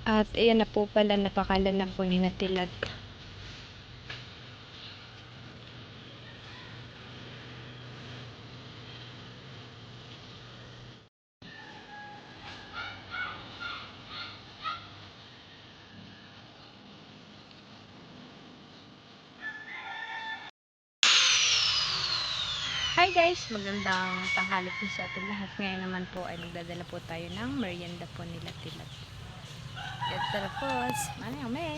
At ayan na po pala, napakala na po ni Natilat. Hi guys! Magandang tanghali po sa ating lahat. Ngayon naman po ay magdadala po tayo ng merienda po nila Tilat. At tara po, manay kami!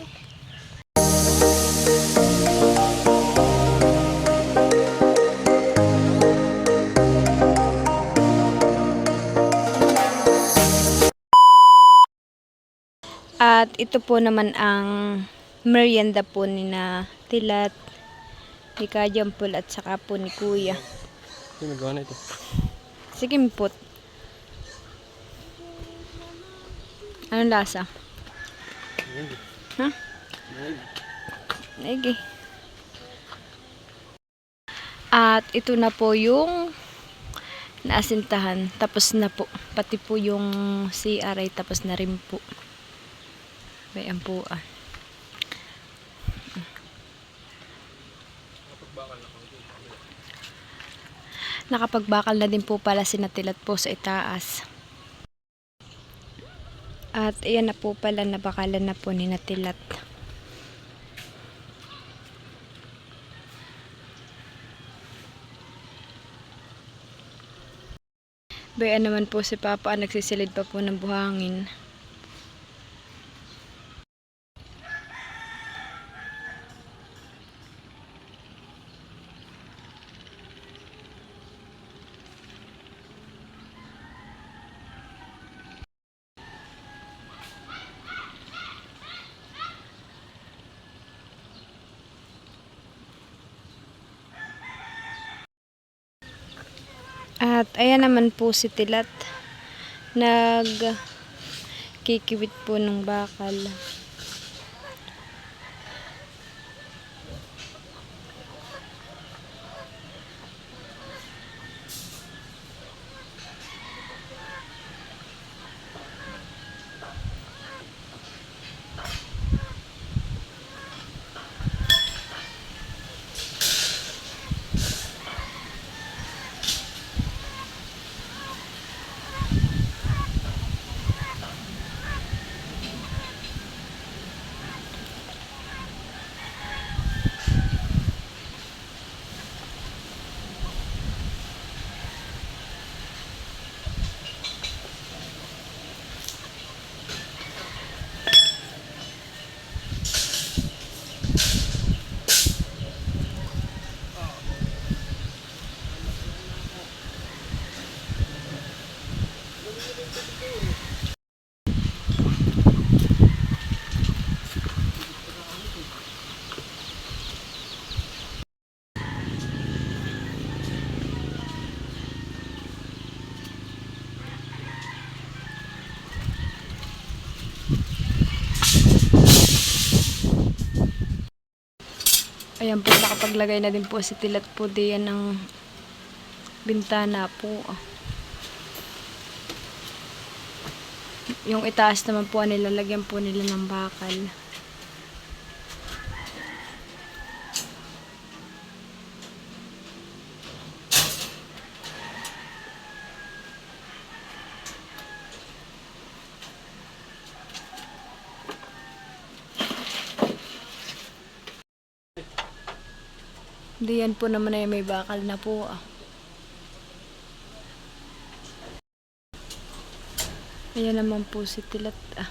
At ito po naman ang merienda po ni na Tilat, ni Kajampol at saka po ni Kuya. Sino nagawa na ito? Sigimpot. Anong lasa? Ha? Naigi. At ito na po yung naasintahan. Tapos na po. Pati po yung CR ay tapos na rin po. Bayan po ah. Nakapagbakal na din po pala si Natilat po sa itaas. At ayan na po pala, nabakalan na po ni Natilat. Bayan naman po si Papa, nagsisilid pa po ng buhangin. At ayan naman po si Tilat, nagkikiwit po ng bakal. Ayan po, nakapaglagay na din po si Tilat po diyan ng bintana po. Yung itaas naman po, nilalagyan po nila ng bakal. Diyan po naman ay may bakal na po ah. Ayan naman po si Tilat ah.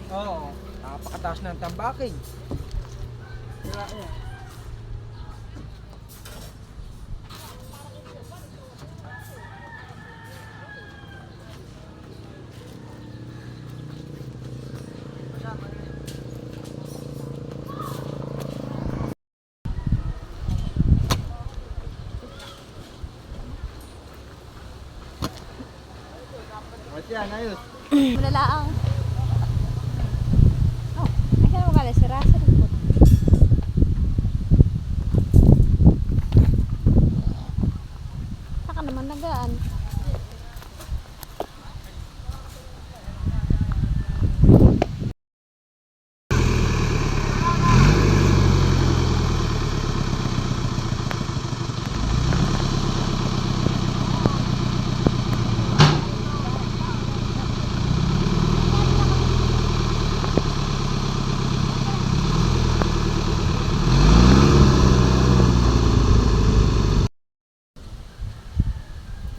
Oo, napakataas ng tambaking. Wala yan. At yan, ayos. Malalaang. Oh, ay siya mo kala si Russell po. Saka naman nagaan.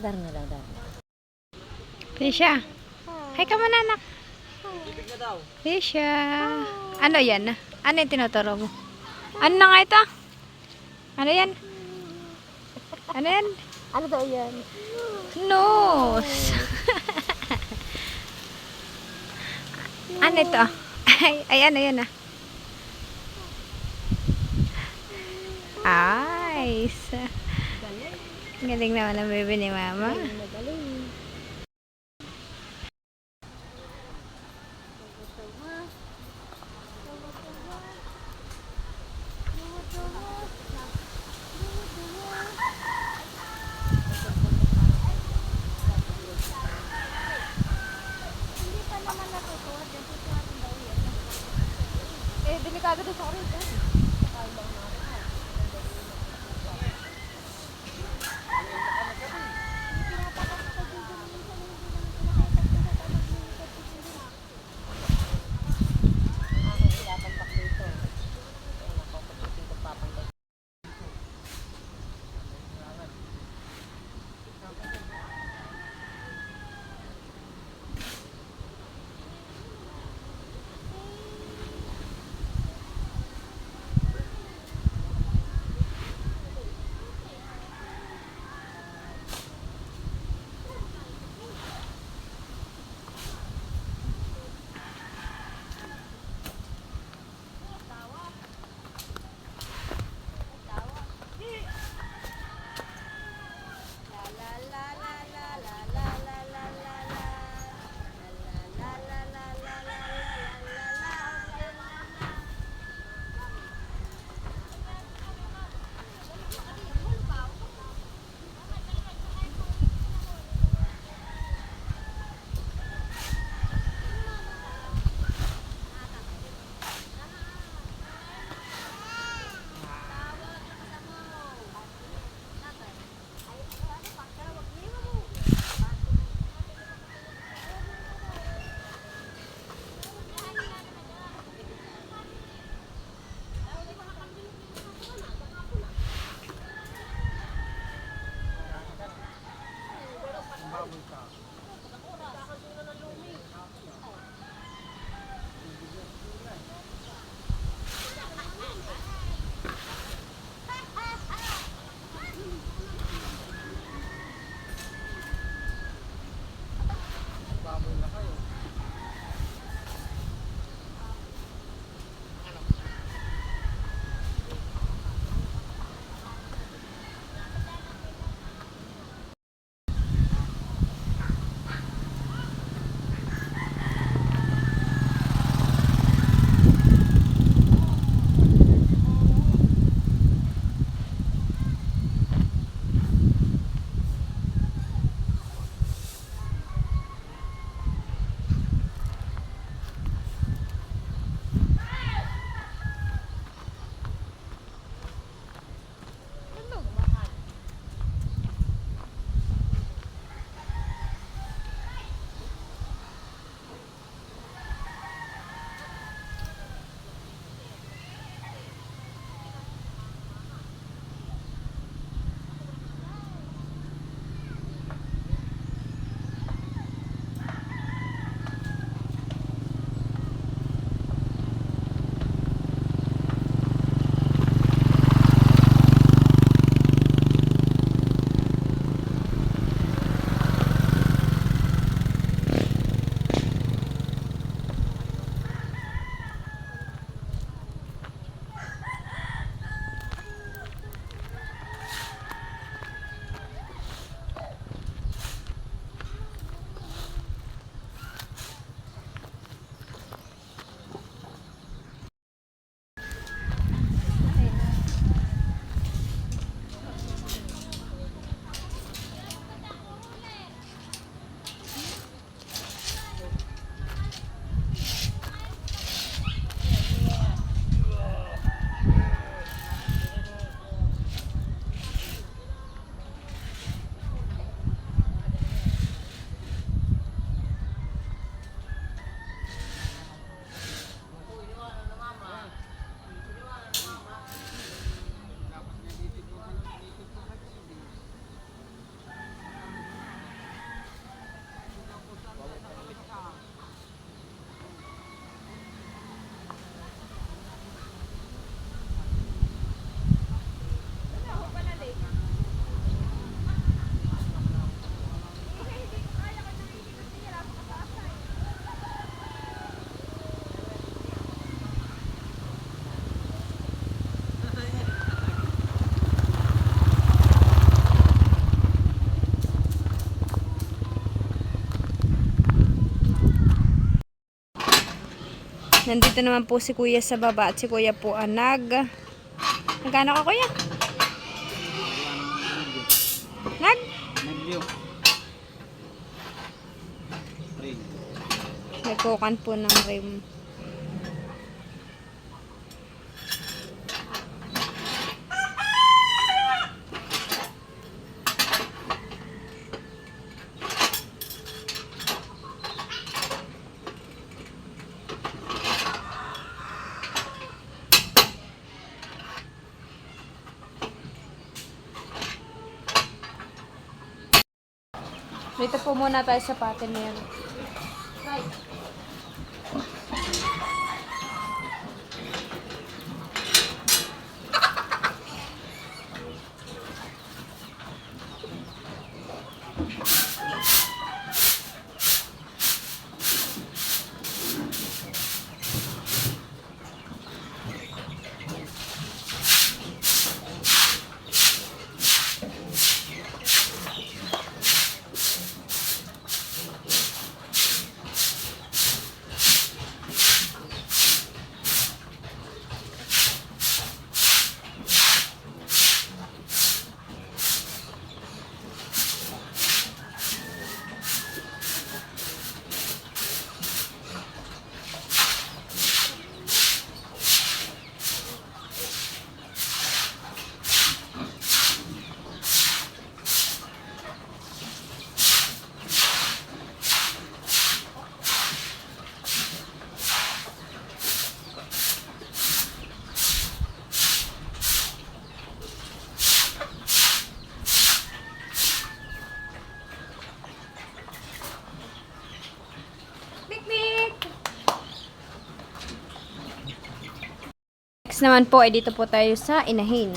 Dar na lang, dar. Tisha. Hi ka man, anak. Tisha. Ano yan? Ano yung tinuturo mo? Ano na nga ito? Ano yan? Ano yan? Ano daw yan? Nose. Ano ito? Ay, ano yan ah? Nice. Galing naman ang baby ni mama. Magaling. Hindi pa naman natutuwa. Natutuwa daw yan. Eh, delikado daw sa oras. Nandito naman po si kuya sa baba at si kuya po nagano ka kuya? Medyo. Nagkukan po ng rim. Dito po muna tayo sa patiner. Next naman po ay dito po tayo sa inahin.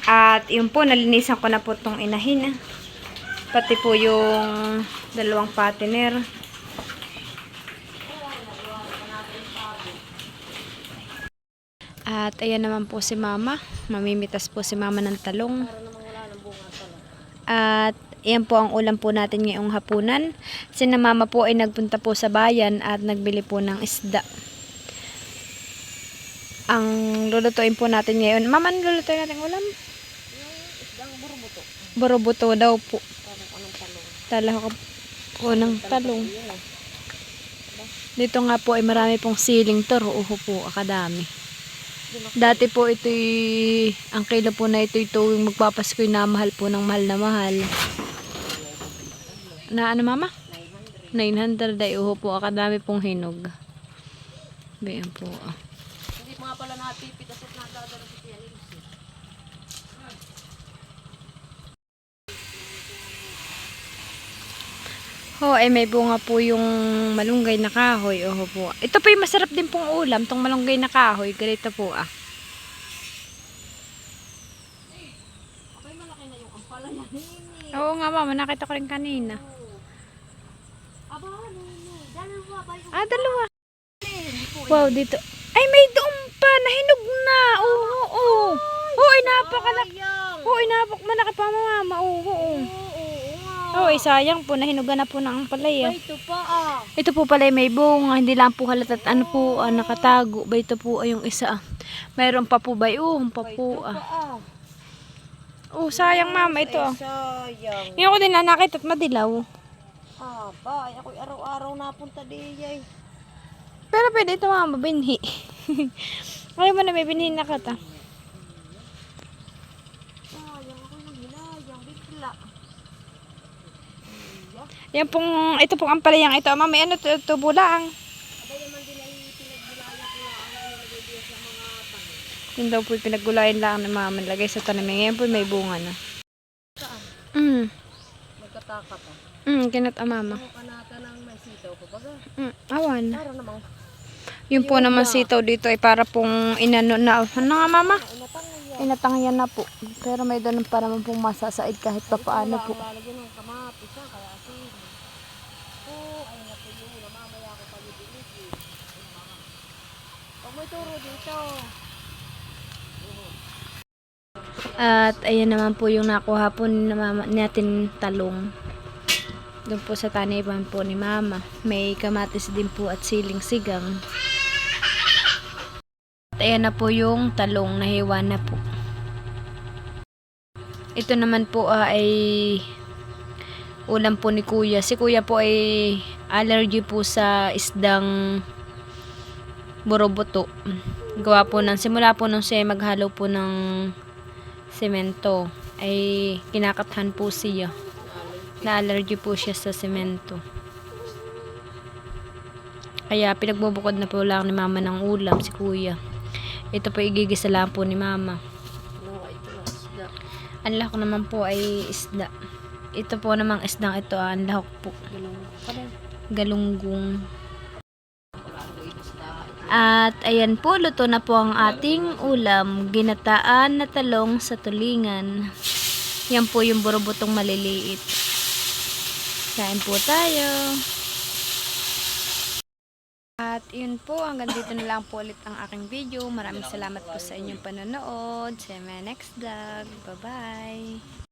At yun po, nalinisan ko na po itong inahin. Pati po yung dalawang patiner. At ayan naman po si mama. Mamimitas po si mama ng talong. At ayan po ang ulam po natin ngayong hapunan. Sina mama po ay nagpunta po sa bayan at nagbili po ng isda. Ang lulutuin po natin ngayon. Mama, ano lulutuin natin ulam? Borobuto daw po. Talaga po ng talong. Dito nga po ay marami pong siling toro. Uho po, akadami. Dati po ito'y, ang kilo po na ito'y tuwing magpapasko'y namahal po ng mahal na mahal. Na ano mama? 900 ay uho po, akadami pong hinog. Bayan po. Hindi mga pala natipid at nagdadala sa tiyan. Oh, ay may bunga po yung malunggay na kahoy. Oh po. Ito po yung masarap din pong ulam, tong malunggay na kahoy. Ganito po ah. Okay, malaki na yung ampalaya. Oo nga mama, nakita ko rin kanina. Aba, dalawa ba yung... Dalawa. Wow, dito. Ay, may doon pa. Nahinog na. Oo. Oo, ay napakalaki. Oo, ay napakalaki pa mama. Oo. Oh, sayang po, nahinugan na po ng ampalaya. Ito pa ah. Ito po pala may bunga, hindi lang po halata at ano po, nakatago. Ba ito po ay yung isa. Mayroon pa po ba? Pa po ah. Oh, sayang mama ito. Sayang. Ngayon ko din nakita at madilaw. Ay ako'y araw-araw napunta diyan. Pero pwede ito mama, binhi. Kaya mo na may binhi na kata. Sayang ako'y nanghilayang bigla. Yan pong, ito pong ampalayang ito. Mami, ano ito bulaang? Abay naman din ay pinagbulayan ko lang ang nilagay sa mga tanim. Yun daw po pinaggulayan lang na mama. Lagay sa tanim. Ngayon po may bunga na. Saan? Mm. Magkataka Kinat mama. Kanata ng may sitaw ko baga. Awan. Para namang Yung po naman sitaw dito ay para pong inano na. Ano nga mama? inatang yan. Inatangyan na po. Pero may doon para naman pong masasaid kahit pa paano po. Lalagyan ng kamatis siya kaya asin. Ay natuyo na mamaya ko kayo dilig. Pag may turo dito. At ayan naman po yung nakuha po natin talong. Doon po sa taniman po ni mama. May kamatis din po at siling sigang. At ayan na po yung talong, nahiwa na po. Ito naman po ay ulam po ni kuya. Si kuya po ay allergy po sa isdang boroboto. Gawa po simula po nung siya maghalo po ng semento ay kinakathan po siya. Na-allergy po siya sa semento. Kaya pinagbubukod na po lang ni mama ng ulam si kuya. Ito po igigisa lang po ni mama. Ang lahok naman po ay isda. Ito po namang isdang ito ang lahok po. Galunggong. At ayan po, luto na po ang ating ulam. Ginataan na talong sa tulingan. Yan po yung borobotong maliliit. Kain po tayo. At yun po, hanggang dito na lang po ulit ang aking video. Maraming salamat po sa inyong panonood. See you next vlog. Bye-bye.